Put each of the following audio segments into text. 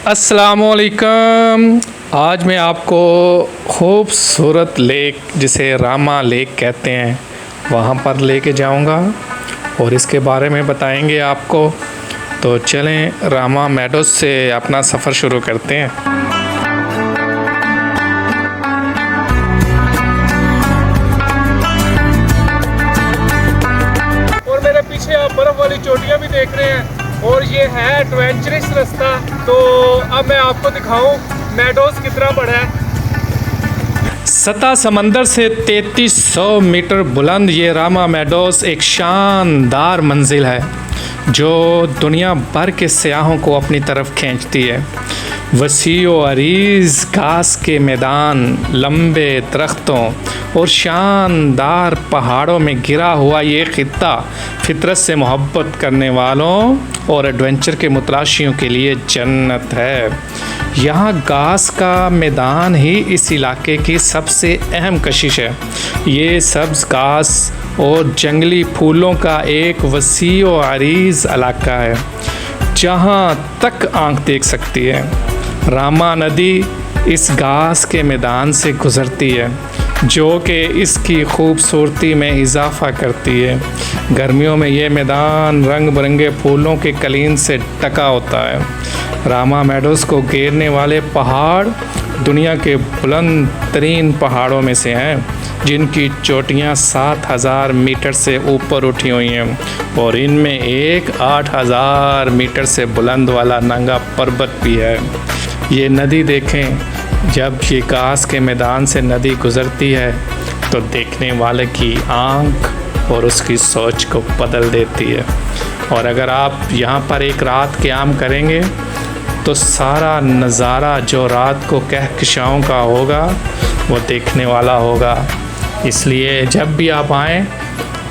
अस्सलामुअलैकुम। आज मैं आपको खूबसूरत लेक जिसे रामा लेक कहते हैं वहाँ पर लेके जाऊँगा और इसके बारे में बताएंगे आपको। तो चलें रामा मेडोज़ से अपना सफ़र शुरू करते हैं। और मेरे पीछे आप बर्फ़ वाली चोटियाँ भी देख रहे हैं और ये है एडवेंचरस रास्ता। तो अब मैं आपको दिखाऊं मेडोज़ कितना बड़ा है। सतह समंदर से 3300 मीटर बुलंद ये रामा मेडोज़ एक शानदार मंजिल है जो दुनिया भर के सयाहों को अपनी तरफ खींचती है। वसीओ अरीज़ घास के मैदान, लंबे दरख्तों और शानदार पहाड़ों में घिरा हुआ ये खित्ता फितरत से मोहब्बत करने वालों और एडवेंचर के मुतलाशियों के लिए जन्नत है। यहाँ घास का मैदान ही इस इलाके की सबसे अहम कशिश है। ये सब्ज़ घास और जंगली फूलों का एक वसीओ अरीज़ इलाका है जहाँ तक आँख देख सकती है। रामा नदी इस घास के मैदान से गुज़रती है जो कि इसकी खूबसूरती में इजाफ़ा करती है। गर्मियों में ये मैदान रंग बिरंगे फूलों के कलीन से ढका होता है। रामा मेडोज़ को घेरने वाले पहाड़ दुनिया के बुलंद तरीन पहाड़ों में से हैं जिनकी चोटियाँ 7000 मीटर से ऊपर उठी हुई हैं और इनमें एक 8000 मीटर से बुलंद वाला नंगा पर्वत भी है। ये नदी देखें, जब ये घास के मैदान से नदी गुज़रती है तो देखने वाले की आँख और उसकी सोच को बदल देती है। और अगर आप यहाँ पर एक रात क़याम करेंगे तो सारा नज़ारा जो रात को कहकशाओं का होगा वो देखने वाला होगा। इसलिए जब भी आप आएँ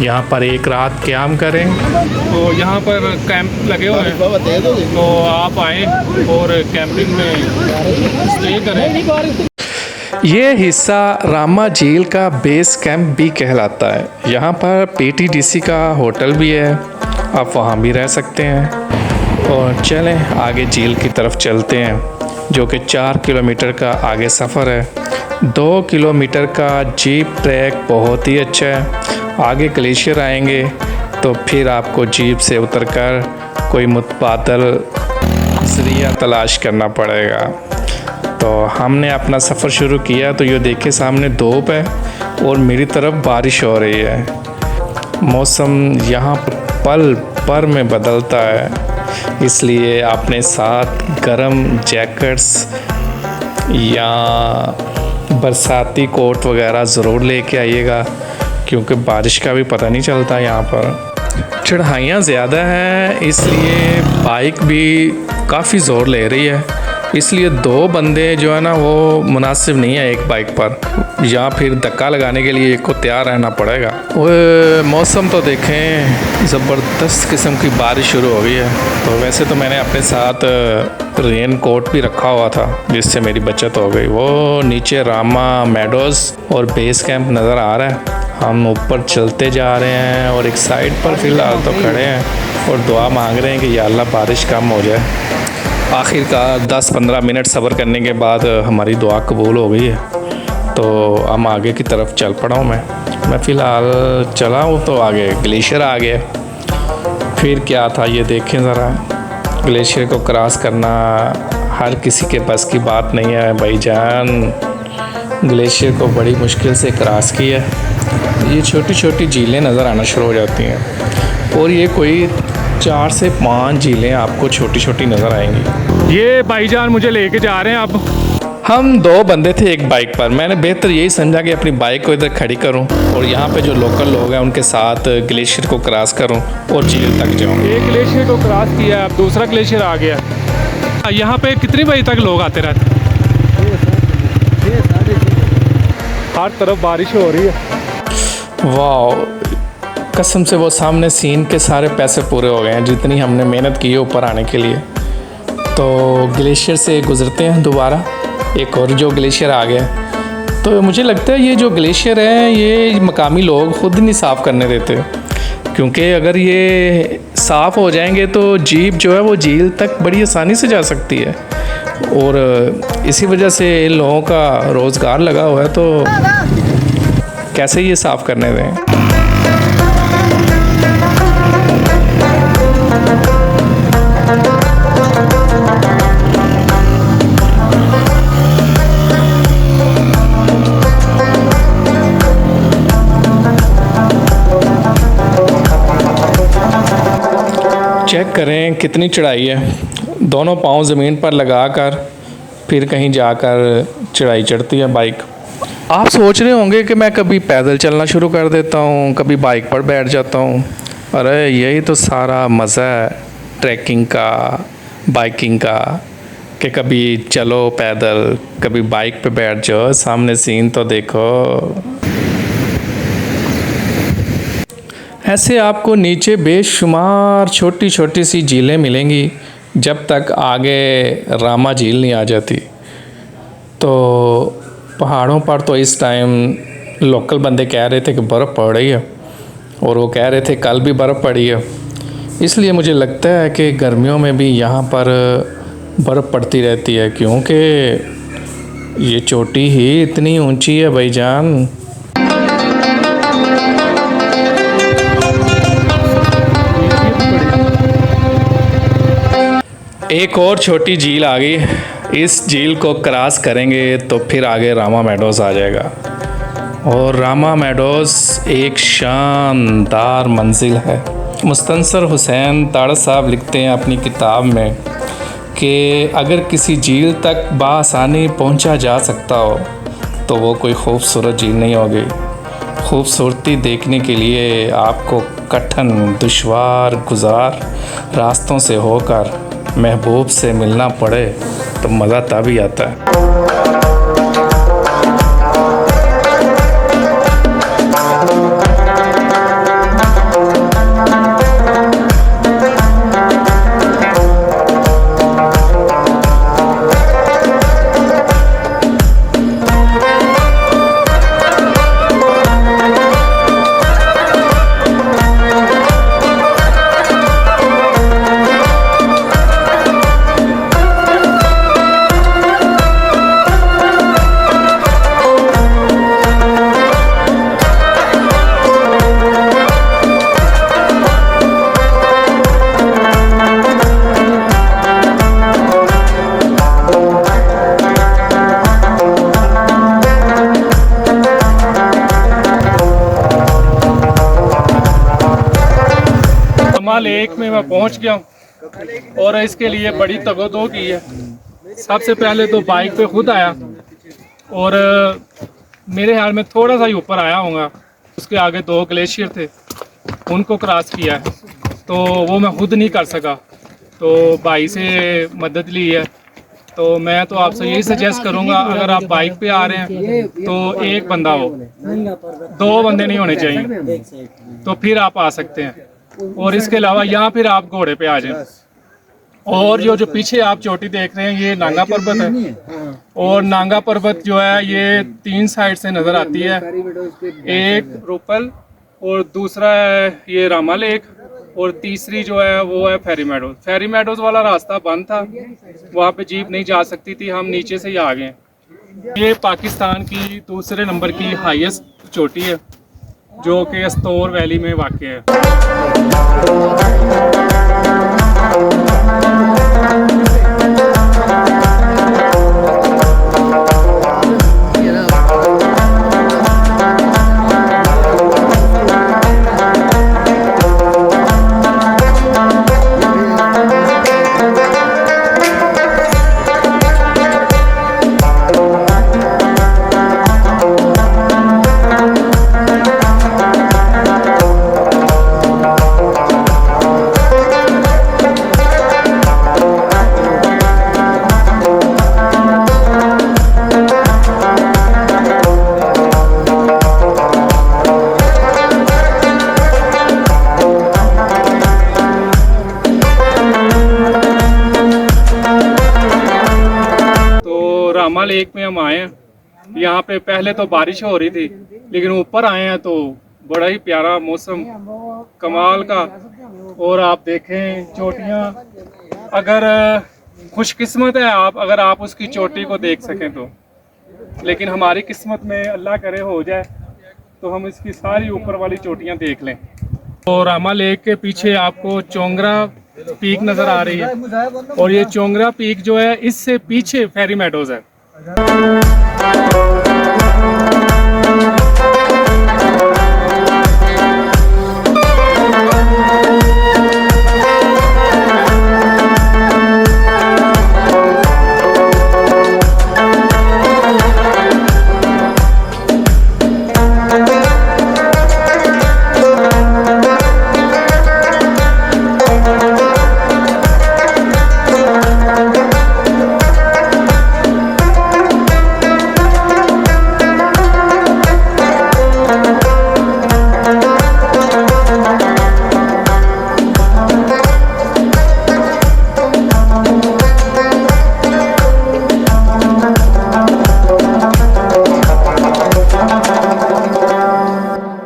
यहाँ पर एक रात क़याम करें। तो यहाँ पर कैंप लगे हुए हैं तो आप आएँ और कैंपिंग में स्टे करें। ये हिस्सा रामा झील का बेस कैंप भी कहलाता है। यहाँ पर पीटीडीसी का होटल भी है, आप वहाँ भी रह सकते हैं। और चलें आगे झील की तरफ चलते हैं जो कि 4 किलोमीटर का आगे सफ़र है। 2 किलोमीटर का जीप ट्रैक बहुत ही अच्छा है। आगे ग्लेशियर आएंगे तो फिर आपको जीप से उतरकर कोई मुतबादल ज़रिया तलाश करना पड़ेगा। तो हमने अपना सफ़र शुरू किया तो ये देखे सामने धूप है और मेरी तरफ बारिश हो रही है। मौसम यहाँ पल भर में बदलता है, इसलिए अपने साथ गर्म जैकेट्स या बरसाती कोट वगैरह ज़रूर लेके आइएगा क्योंकि बारिश का भी पता नहीं चलता। यहाँ पर चढ़ाइयाँ ज़्यादा हैं इसलिए बाइक भी काफ़ी ज़ोर ले रही है, इसलिए 2 बंदे जो है ना वो मुनासिब नहीं है एक बाइक पर, या फिर धक्का लगाने के लिए एक को तैयार रहना पड़ेगा। वो मौसम तो देखें ज़बरदस्त किस्म की बारिश शुरू हो गई है। तो वैसे तो मैंने अपने साथ रेन कोट भी रखा हुआ था जिससे मेरी बचत हो गई। वो नीचे रामा मेडोज़ और बेस कैंप नज़र आ रहा है। हम ऊपर चलते जा रहे हैं और एक साइड पर फ़िलहाल तो खड़े हैं और दुआ मांग रहे हैं कि या अल्लाह बारिश कम हो जाए। आखिरकार 10-15 मिनट सब्र करने के बाद हमारी दुआ कबूल हो गई है। तो हम आगे की तरफ चल पड़ा हूँ। मैं फ़िलहाल चला हूँ तो आगे ग्लेशियर आ गया। फिर क्या था ये देखें ज़रा, ग्लेशियर को क्रॉस करना हर किसी के बस की बात नहीं है भाईजान। ग्लेशियर को बड़ी मुश्किल से क्रॉस किया। ये छोटी छोटी झीलें नज़र आना शुरू हो जाती हैं और ये कोई 4 से 5 झीलें आपको छोटी छोटी नज़र आएंगी। ये भाईजान मुझे लेके जा रहे हैं। अब हम 2 बंदे थे एक बाइक पर। मैंने बेहतर यही समझा कि अपनी बाइक को इधर खड़ी करूं और यहाँ पे जो लोकल लोग हैं उनके साथ ग्लेशियर को क्रॉस करूं और झील तक जाऊं। एक ग्लेशियर को क्रॉस किया, अब दूसरा ग्लेशियर आ गया। यहाँ पे कितनी बजे तक लोग आते रहते? हर तरफ बारिश हो रही है। वाह, कसम से वो सामने सीन के सारे पैसे पूरे हो गए हैं जितनी हमने मेहनत की है ऊपर आने के लिए। तो ग्लेशियर से गुज़रते हैं दोबारा, एक और जो ग्लेशियर आ गया। तो मुझे लगता है ये जो ग्लेशियर है ये मकामी लोग ख़ुद नहीं साफ़ करने देते, क्योंकि अगर ये साफ़ हो जाएंगे तो जीप जो है वो झील तक बड़ी आसानी से जा सकती है। और इसी वजह से इन लोगों का रोज़गार लगा हुआ है, तो कैसे ये साफ़ करने दें। चेक करें कितनी चढ़ाई है। दोनों पाँव ज़मीन पर लगाकर फिर कहीं जाकर चढ़ाई चढ़ती है बाइक। आप सोच रहे होंगे कि मैं कभी पैदल चलना शुरू कर देता हूँ, कभी बाइक पर बैठ जाता हूँ। अरे यही तो सारा मज़ा है ट्रैकिंग का, बाइकिंग का, कि कभी चलो पैदल, कभी बाइक पे बैठ जाओ, सामने सीन तो देखो। ऐसे आपको नीचे बेशुमार छोटी छोटी सी झीलें मिलेंगी जब तक आगे रामा झील नहीं आ जाती। तो पहाड़ों पर तो इस टाइम लोकल बंदे कह रहे थे कि बर्फ़ पड़ रही है, और वो कह रहे थे कल भी बर्फ़ पड़ी है। इसलिए मुझे लगता है कि गर्मियों में भी यहाँ पर बर्फ़ पड़ती रहती है, क्योंकि ये चोटी ही इतनी ऊंची है भाईजान। एक और छोटी झील आ गई। इस झील को क्रॉस करेंगे तो फिर आगे रामा मेडोज़ आ जाएगा। और रामा मेडोज़ एक शानदार मंजिल है। मुस्तनसर हुसैन ताड़ा साहब लिखते हैं अपनी किताब में कि अगर किसी झील तक बआसानी पहुंचा जा सकता हो तो वो कोई खूबसूरत झील नहीं होगी। खूबसूरती देखने के लिए आपको कठिन दुश्वार गुजार रास्तों से होकर महबूब से मिलना पड़े तो मज़ा तभी आता है। लेक में मैं पहुंच गया हूं और इसके लिए बड़ी तगोदो की है। सबसे पहले तो बाइक पे खुद आया और मेरे ख्याल में थोड़ा सा ही ऊपर आया होगा। उसके आगे 2 ग्लेशियर थे, उनको क्रॉस किया है, तो वो मैं खुद नहीं कर सका, तो भाई से मदद ली है। तो मैं तो आपसे यही सजेस्ट करूंगा, अगर आप बाइक पे आ रहे हैं तो एक बंदा हो, 2 बंदे नहीं होने चाहिए, तो फिर आप आ सकते हैं। और इसके अलावा यहाँ फिर आप घोड़े पे आ जाएं। और जो पीछे आप चोटी देख रहे हैं ये नांगा पर्वत है, और नांगा पर्वत जो है ये 3 साइड से नज़र आती है। एक रूपल और दूसरा है ये रामा लेक, और तीसरी जो है वो है फेरी मेडोज। फेरी मेडोज वाला रास्ता बंद था, वहाँ पे जीप नहीं जा सकती थी, हम नीचे से ही आ गए। ये पाकिस्तान की दूसरे नंबर की हाईएस्ट चोटी है जो कि अस्तौर वैली में वाक़ है। रामा लेक में हम आए हैं। यहाँ पे पहले तो बारिश हो रही थी, लेकिन ऊपर आए हैं तो बड़ा ही प्यारा मौसम कमाल का। और आप देखें चोटियाँ, अगर खुशकिस्मत है आप अगर आप उसकी चोटी को देख सकें तो। लेकिन हमारी किस्मत में अल्लाह करे हो जाए तो हम इसकी सारी ऊपर वाली चोटियां देख लें। तो रामा लेक के पीछे आपको चोंगरा पीक नज़र आ रही है और ये चोंगरा पीक जो है इससे पीछे फेरी मेडोज़ है।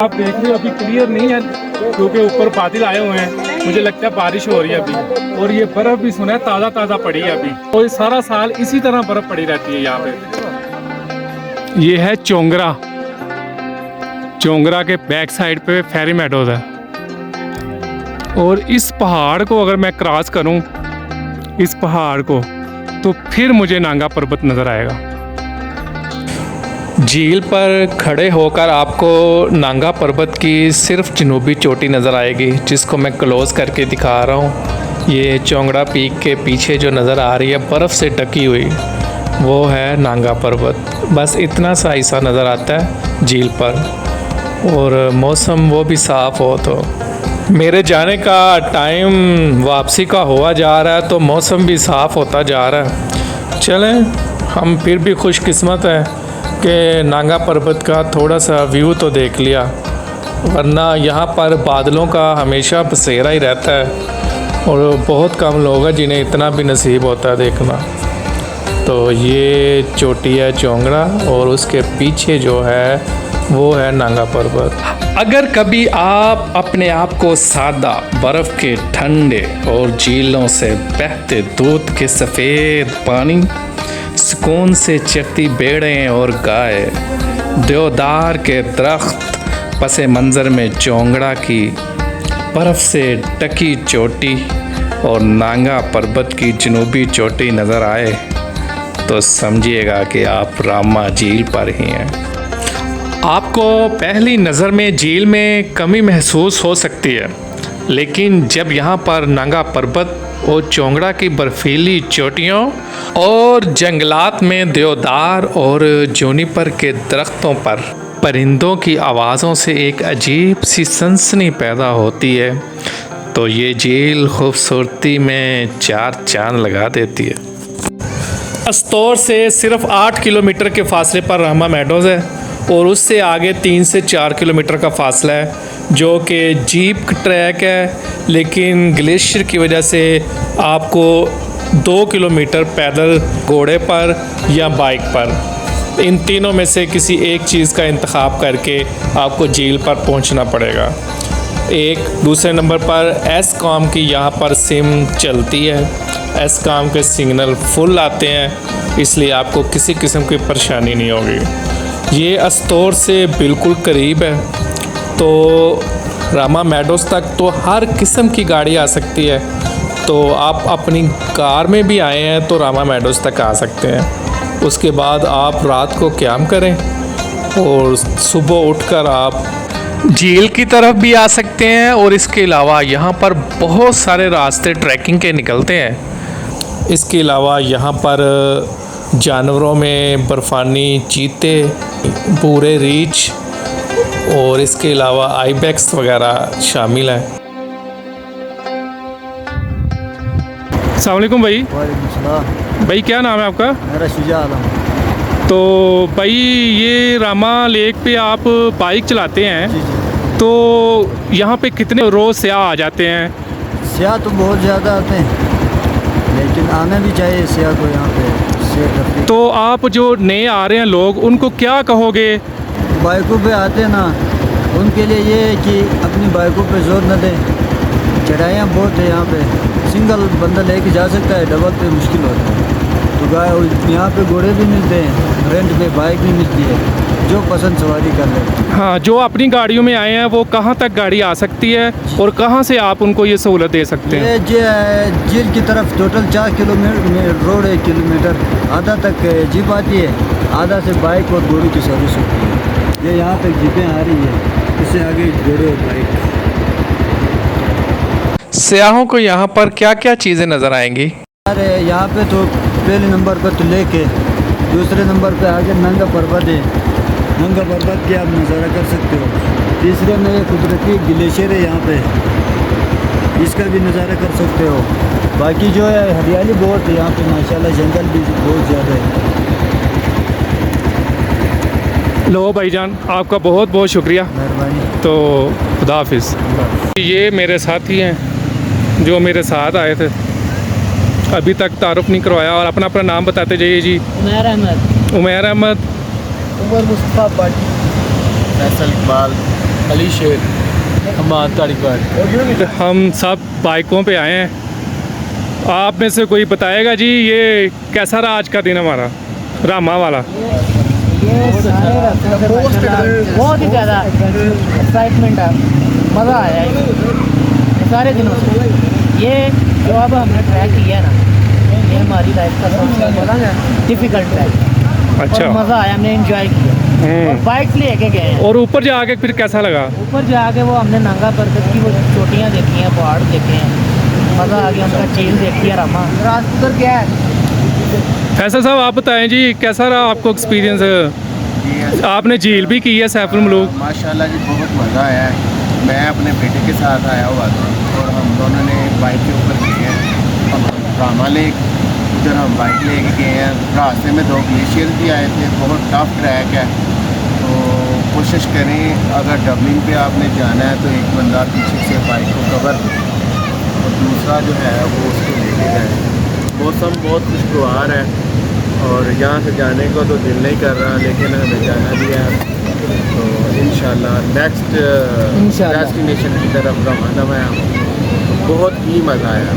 आप देख रहे हो अभी क्लियर नहीं है क्योंकि ऊपर बादल आए हुए हैं, मुझे लगता है बारिश हो रही है अभी। और ये बर्फ भी सुना है ताज़ा ताज़ा पड़ी है अभी, और ये सारा साल इसी तरह बर्फ पड़ी रहती है यहाँ पे। ये है चोंगरा, चोंगरा के बैक साइड पे फेरी मेडोज़ है। और इस पहाड़ को अगर मैं क्रॉस करूँ इस पहाड़ को तो फिर मुझे नांगा पर्वत नज़र आएगा। झील पर खड़े होकर आपको नांगा पर्वत की सिर्फ जनूबी चोटी नज़र आएगी, जिसको मैं क्लोज़ करके दिखा रहा हूँ। ये चोंगड़ा पीक के पीछे जो नज़र आ रही है बर्फ़ से ढकी हुई, वो है नांगा पर्वत। बस इतना सा हिस्सा नज़र आता है झील पर, और मौसम वो भी साफ़ हो। तो मेरे जाने का टाइम वापसी का हुआ जा रहा है तो मौसम भी साफ़ होता जा रहा है। चलें, हम फिर भी खुशकिस्मत हैं कि नांगा पर्वत का थोड़ा सा व्यू तो देख लिया, वरना यहाँ पर बादलों का हमेशा बसेरा ही रहता है और बहुत कम लोग हैं जिन्हें इतना भी नसीब होता है देखना। तो ये चोटी है चोंगड़ा और उसके पीछे जो है वो है नांगा पर्वत। अगर कभी आप अपने आप को सादा बर्फ़ के ठंडे और झीलों से बहते दूध के सफ़ेद पानी, सुकून से चरती भेड़ें और गाय, देवदार के दरख्त, पसे मंज़र में चोंगड़ा की बर्फ़ से ढकी चोटी और नांगा पर्वत की जनूबी चोटी नज़र आए तो समझिएगा कि आप रामा झील पर ही हैं। आपको पहली नज़र में झील में कमी महसूस हो सकती है, लेकिन जब यहाँ पर नांगा पर्वत और चोंगड़ा की बर्फीली चोटियों और जंगलात में देवदार और जूनिपर के दरख्तों पर परिंदों की आवाज़ों से एक अजीब सी सनसनी पैदा होती है, तो ये झील खूबसूरती में चार चांद लगा देती है। अस्तौर से सिर्फ 8 किलोमीटर के फासले पर रामा मेडोज़ है और उससे आगे 3 से 4 किलोमीटर का फासला है जो कि जीप ट्रैक है, लेकिन ग्लेशियर की वजह से आपको 2 किलोमीटर पैदल, घोड़े पर या बाइक पर, इन तीनों में से किसी एक चीज़ का इंतखाब करके आपको झील पर पहुंचना पड़ेगा। एक दूसरे नंबर पर एस्कॉम की यहाँ पर सिम चलती है, एस्कॉम के सिग्नल फुल आते हैं, इसलिए आपको किसी किस्म की परेशानी नहीं होगी। ये अस्तौर से बिल्कुल करीब है, तो रामा मेडोज़ तक तो हर किस्म की गाड़ी आ सकती है। तो आप अपनी कार में भी आए हैं तो रामा मेडोज़ तक आ सकते हैं। उसके बाद आप रात को क़याम करें और सुबह उठकर आप झील की तरफ भी आ सकते हैं। और इसके अलावा यहाँ पर बहुत सारे रास्ते ट्रैकिंग के निकलते हैं। इसके अलावा यहाँ पर जानवरों में बर्फ़ानी चीते, भूरे रीछ और इसके अलावा आइबेक्स वगैरह शामिल हैं। अस्सलाम वालेकुम भाई। भाई क्या नाम है आपका? मेरा शुजा आलम। तो भाई ये रामा लेक पे आप बाइक चलाते हैं, जी जी। तो यहाँ पे कितने रोज़ सयाह आ जाते हैं? सयाह तो बहुत ज़्यादा आते हैं, लेकिन आना भी चाहिए सयाह को यहाँ पे से। तो आप जो नए आ रहे हैं लोग, उनको क्या कहोगे? बाइकों पे आते ना, उनके लिए ये है कि अपनी बाइकों पे जोर न दें, चढ़ाइयाँ बहुत है यहाँ पे, सिंगल बंदा लेके जा सकता है, डबल पे मुश्किल होता है। तो गाय यहाँ पे घोड़े भी मिलते हैं, रेंट पे बाइक भी मिलती है, जो पसंद सवारी कर ले। हाँ, जो अपनी गाड़ियों में आए हैं वो कहाँ तक गाड़ी आ सकती है और कहाँ से आप उनको ये सहूलत दे सकते हैं? ये जील की तरफ टोटल 4 किलोमीटर रोड है, किलोमीटर आधा तक जीप आती है, आधा से बाइक और घोड़े की सर्विस होती है। ये यहाँ तक जीपें आ रही है, इससे आगे घोड़े और बाइक। सयाहों को यहाँ पर क्या क्या चीज़ें नज़र आएंगी? अरे यहाँ पे तो पहले नंबर पर तो लेके, दूसरे नंबर पे आगे नंगा पर्वत है, नंगा पर्वत के आप नज़ारा कर सकते हो। तीसरे में ये कुदरती ग्लेशियर है यहाँ पे, इसका भी नज़ारा कर सकते हो। बाकी जो है हरियाली बहुत है यहाँ पे माशाल्लाह, जंगल भी बहुत ज़्यादा है। लो भाईजान, आपका बहुत बहुत शुक्रिया। मेहरबानी। तो खुदा हाफिज़। ये मेरे साथी हैं जो मेरे साथ आए थे, अभी तक तारुफ नहीं करवाया, और अपना अपना नाम बताते जाइए जी। उमैर अहमद, उमैर अहमद, उमर मुस्तफ़ा पाटी, फैसल इकबाल, अली शेर, हमाद तारिक। हम सब बाइकों पे आए हैं। आप में से कोई बताएगा जी ये कैसा रहा आज का दिन हमारा रामा वाला? ये सारे रास्ते से माशाल्लाह बहुत ही ज़्यादा एक्साइटमेंट है, मज़ा आया है ये सारे दिनों से। ये जो अब हमने ट्रैक किया है ना, ये हमारी लाइफ का सबसे डिफ़िकल्ट ट्रैक है। अच्छा। और मज़ा आया, हमने एंजॉय किया और बाइक लेके गए हैं। और ऊपर जाके फिर कैसा लगा? ऊपर जाके वो हमने नंगा पर्वत की वो चोटियाँ देखी हैं, पहाड़ देखे हैं, मज़ा आ गया। उनका झील देखी है रामा। उधर क्या है? फैसल साहब आप बताएं जी, कैसा रहा आपको एक्सपीरियंस? आपने झील भी की है सैफुल मलूक। माशाल्लाह जी, बहुत मज़ा आया है। मैं अपने बेटे के साथ आया हुआ था और हम दोनों ने बाइक के ऊपर गए हैं रामा लेक, उधर हम बाइक लेके गए हैं। रास्ते में 2 ग्लेशियर भी आए थे, बहुत टफ ट्रैक है। तो कोशिश करें, अगर डबलिंग पे आपने जाना है तो एक बंदा पीछे से बाइक को कवर और दूसरा जो है वो उसको लेके जाए। मौसम बहुत खुशगवार है और यहाँ से जाने को तो दिल नहीं कर रहा, लेकिन हमें जाना भी है। तो इंशाल्लाह नेक्स्ट डेस्टिनेशन की तरफ रवाना है। बहुत ही मज़ा आया।